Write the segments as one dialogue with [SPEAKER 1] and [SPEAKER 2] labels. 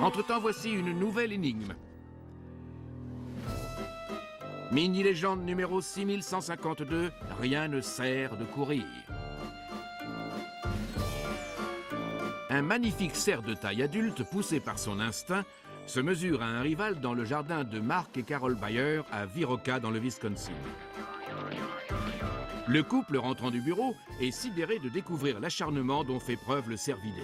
[SPEAKER 1] Entre-temps, voici une nouvelle énigme. Mini-légende numéro 6152, rien ne sert de courir. Un magnifique cerf de taille adulte, poussé par son instinct, se mesure à un rival dans le jardin de Mark et Carol Bayer à Viroqua dans le Wisconsin. Le couple, rentrant du bureau, est sidéré de découvrir l'acharnement dont fait preuve le cervidé.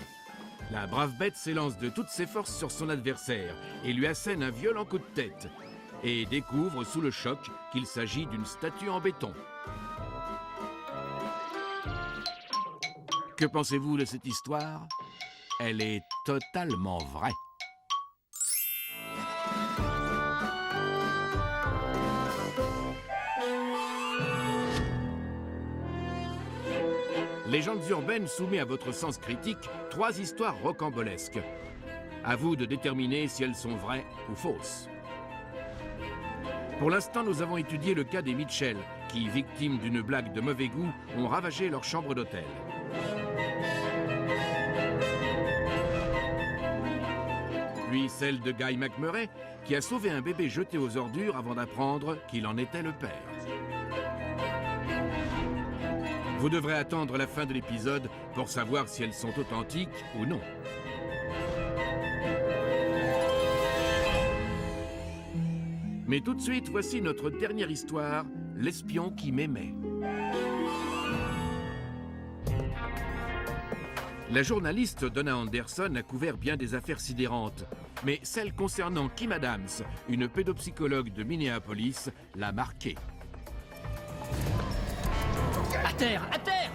[SPEAKER 1] La brave bête s'élance de toutes ses forces sur son adversaire et lui assène un violent coup de tête, et découvre sous le choc qu'il s'agit d'une statue en béton. Que pensez-vous de cette histoire? Elle est totalement vraie. Légendes urbaines soumet à votre sens critique 3 histoires rocambolesques. À vous de déterminer si elles sont vraies ou fausses. Pour l'instant, nous avons étudié le cas des Mitchell, qui, victimes d'une blague de mauvais goût, ont ravagé leur chambre d'hôtel. Puis celle de Guy McMurray, qui a sauvé un bébé jeté aux ordures avant d'apprendre qu'il en était le père. Vous devrez attendre la fin de l'épisode pour savoir si elles sont authentiques ou non. Mais tout de suite, voici notre dernière histoire, l'espion qui m'aimait. La journaliste Donna Anderson a couvert bien des affaires sidérantes, mais celle concernant Kim Adams, une pédopsychologue de Minneapolis, l'a marquée.
[SPEAKER 2] À terre! À terre!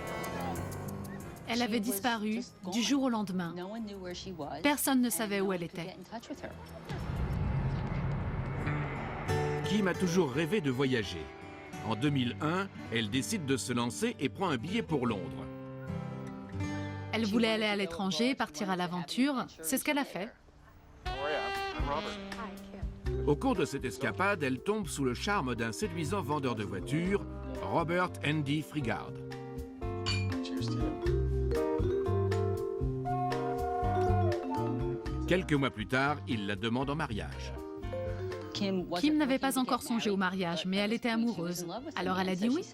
[SPEAKER 3] Elle avait disparu du jour au lendemain. Personne ne savait où elle était.
[SPEAKER 1] Kim a toujours rêvé de voyager. En 2001, elle décide de se lancer et prend un billet pour Londres.
[SPEAKER 3] Elle voulait aller à l'étranger, partir à l'aventure. C'est ce qu'elle a fait.
[SPEAKER 1] Au cours de cette escapade, elle tombe sous le charme d'un séduisant vendeur de voitures, Robert Andy Frigard. Quelques mois plus tard, il la demande en mariage.
[SPEAKER 3] Kim n'avait pas encore songé au mariage, mais elle était amoureuse. Alors elle a dit oui.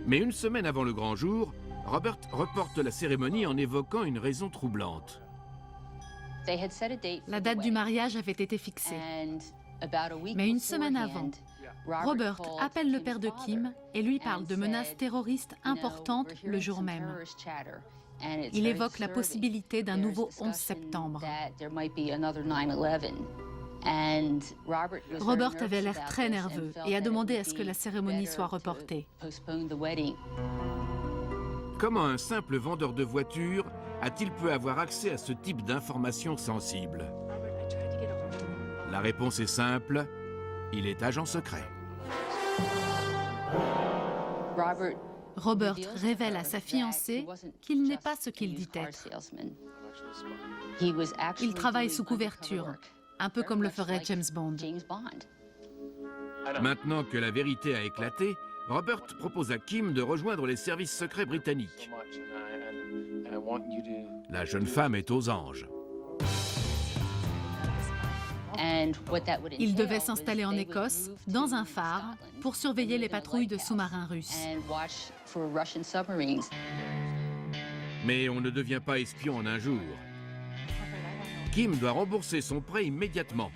[SPEAKER 1] Mais une semaine avant le grand jour, Robert reporte la cérémonie en évoquant une raison troublante.
[SPEAKER 3] La date du mariage avait été fixée. Mais une semaine avant, Robert appelle le père de Kim et lui parle de menaces terroristes importantes le jour même. Il évoque la possibilité d'un nouveau 11 septembre. Robert avait l'air très nerveux et a demandé à ce que la cérémonie soit reportée.
[SPEAKER 1] Comment un simple vendeur de voitures a-t-il pu avoir accès à ce type d'informations sensibles? La réponse est simple, il est agent secret.
[SPEAKER 3] Robert révèle à sa fiancée qu'il n'est pas ce qu'il dit être. Il travaille sous couverture, un peu comme le ferait James Bond.
[SPEAKER 1] Maintenant que la vérité a éclaté, Robert propose à Kim de rejoindre les services secrets britanniques. La jeune femme est aux anges.
[SPEAKER 3] Il devait s'installer en Écosse, dans un phare, pour surveiller les patrouilles de sous-marins russes.
[SPEAKER 1] Mais on ne devient pas espion en un jour. Kim doit rembourser son prêt immédiatement.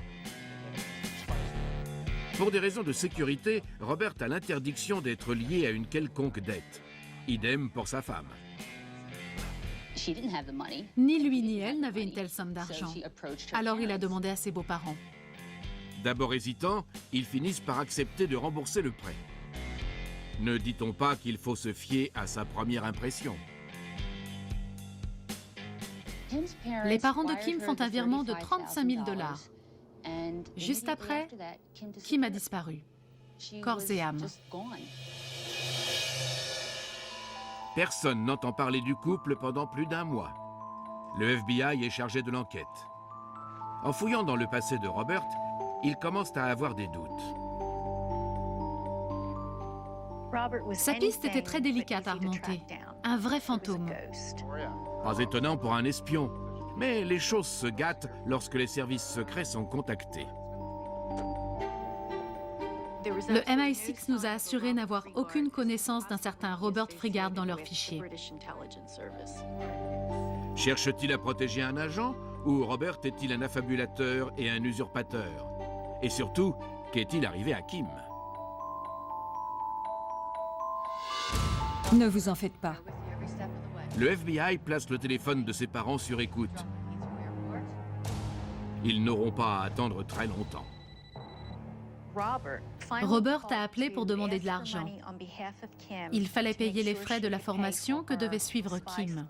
[SPEAKER 1] Pour des raisons de sécurité, Robert a l'interdiction d'être lié à une quelconque dette. Idem pour sa femme.
[SPEAKER 3] Ni lui ni elle n'avaient une telle somme d'argent. Alors il a demandé à ses beaux-parents.
[SPEAKER 1] D'abord hésitant, ils finissent par accepter de rembourser le prêt. Ne dit-on pas qu'il faut se fier à sa première impression?
[SPEAKER 3] Les parents de Kim font un virement de 35 000 $. Juste après, Kim a disparu, corps et âme.
[SPEAKER 1] Personne n'entend parler du couple pendant plus d'1 mois. Le FBI est chargé de l'enquête. En fouillant dans le passé de Robert, ils commencent à avoir des doutes.
[SPEAKER 3] Sa piste était très délicate à remonter. Un vrai fantôme.
[SPEAKER 1] Pas étonnant pour un espion, mais les choses se gâtent lorsque les services secrets sont contactés.
[SPEAKER 3] Le MI6 nous a assuré n'avoir aucune connaissance d'un certain Robert Frigard dans leurs fichiers.
[SPEAKER 1] Cherche-t-il à protéger un agent ou Robert est-il un affabulateur et un usurpateur? Et surtout, qu'est-il arrivé à Kim?
[SPEAKER 4] Ne vous en faites pas.
[SPEAKER 1] Le FBI place le téléphone de ses parents sur écoute. Ils n'auront pas à attendre très longtemps.
[SPEAKER 3] Robert a appelé pour demander de l'argent. Il fallait payer les frais de la formation que devait suivre Kim.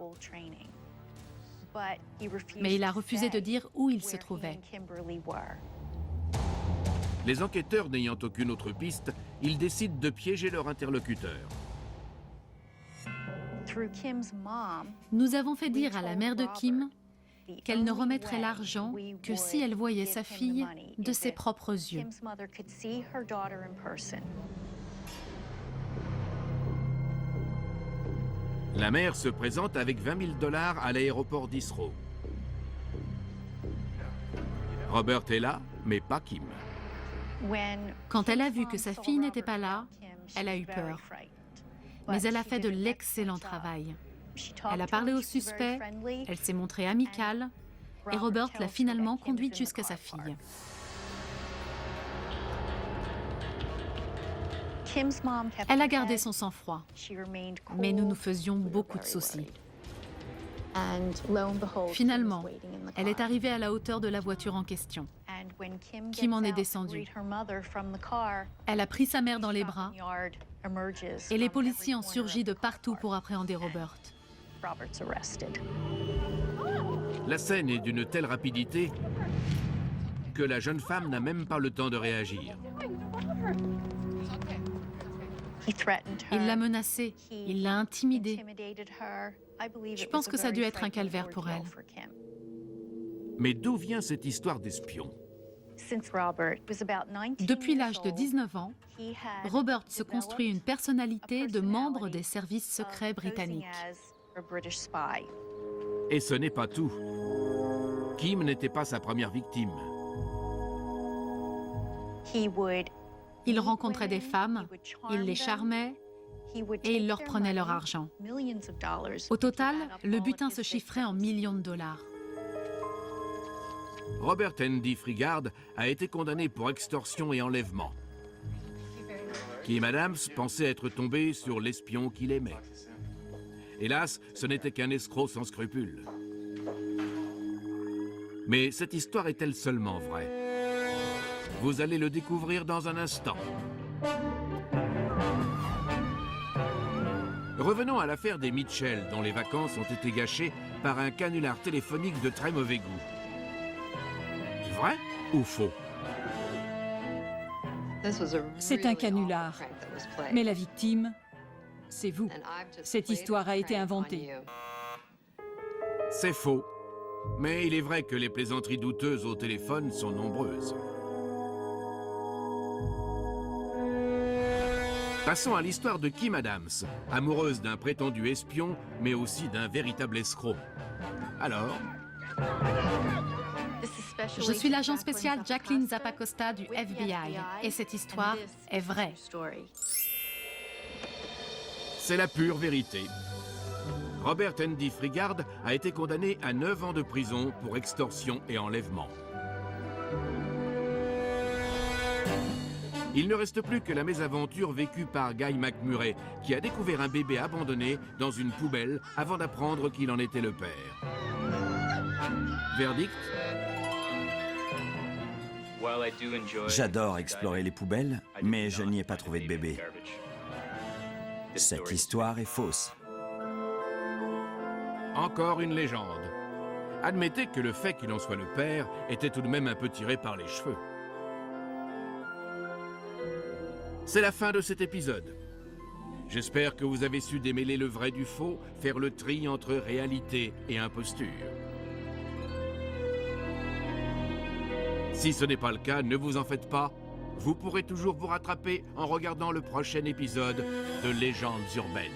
[SPEAKER 3] Mais il a refusé de dire où il se trouvait.
[SPEAKER 1] Les enquêteurs n'ayant aucune autre piste, ils décident de piéger leur interlocuteur.
[SPEAKER 3] Nous avons fait dire à la mère de Kim qu'elle ne remettrait l'argent que si elle voyait sa fille de ses propres yeux.
[SPEAKER 1] La mère se présente avec 20 000 $ à l'aéroport d'Heathrow. Robert est là, mais pas Kim.
[SPEAKER 3] Quand elle a vu que sa fille n'était pas là, elle a eu peur. Mais elle a fait de l'excellent travail. Elle a parlé au suspect, elle s'est montrée amicale, et Robert l'a finalement conduite jusqu'à sa fille. Elle a gardé son sang-froid, mais nous nous faisions beaucoup de soucis. Finalement, elle est arrivée à la hauteur de la voiture en question. Kim en est descendue. Elle a pris sa mère dans les bras et les policiers ont surgi de partout pour appréhender Robert.
[SPEAKER 1] La scène est d'une telle rapidité que la jeune femme n'a même pas le temps de réagir.
[SPEAKER 3] Il l'a menacée, il l'a intimidée. Je pense que ça a dû être un calvaire pour elle.
[SPEAKER 1] Mais d'où vient cette histoire d'espion?
[SPEAKER 3] Depuis l'âge de 19 ans, Robert se construit une personnalité de membre des services secrets britanniques.
[SPEAKER 1] Et ce n'est pas tout. Kim n'était pas sa première victime.
[SPEAKER 3] Il rencontrait des femmes, il les charmait et il leur prenait leur argent. Au total, le butin se chiffrait en millions de dollars.
[SPEAKER 1] Robert Andy Frigard a été condamné pour extorsion et enlèvement. Kim Adams pensait être tombé sur l'espion qu'il aimait. Hélas, ce n'était qu'un escroc sans scrupules. Mais cette histoire est-elle seulement vraie? Vous allez le découvrir dans un instant. Revenons à l'affaire des Mitchell, dont les vacances ont été gâchées par un canular téléphonique de très mauvais goût. Vrai ou faux?
[SPEAKER 4] C'est un canular. Mais la victime, c'est vous. Cette histoire a été inventée.
[SPEAKER 1] C'est faux. Mais il est vrai que les plaisanteries douteuses au téléphone sont nombreuses. Passons à l'histoire de Kim Adams, amoureuse d'un prétendu espion, mais aussi d'un véritable escroc. Alors?
[SPEAKER 3] Je suis l'agent spécial Jacqueline Zappacosta du FBI et cette histoire est vraie.
[SPEAKER 1] C'est la pure vérité. Robert Andy Frigard a été condamné à 9 ans de prison pour extorsion et enlèvement. Il ne reste plus que la mésaventure vécue par Guy McMurray, qui a découvert un bébé abandonné dans une poubelle avant d'apprendre qu'il en était le père. Verdict?
[SPEAKER 5] J'adore explorer les poubelles, mais je n'y ai pas trouvé de bébé. Cette histoire est fausse.
[SPEAKER 1] Encore une légende. Admettez que le fait qu'il en soit le père était tout de même un peu tiré par les cheveux. C'est la fin de cet épisode. J'espère que vous avez su démêler le vrai du faux, faire le tri entre réalité et imposture. Si ce n'est pas le cas, ne vous en faites pas. Vous pourrez toujours vous rattraper en regardant le prochain épisode de Légendes urbaines.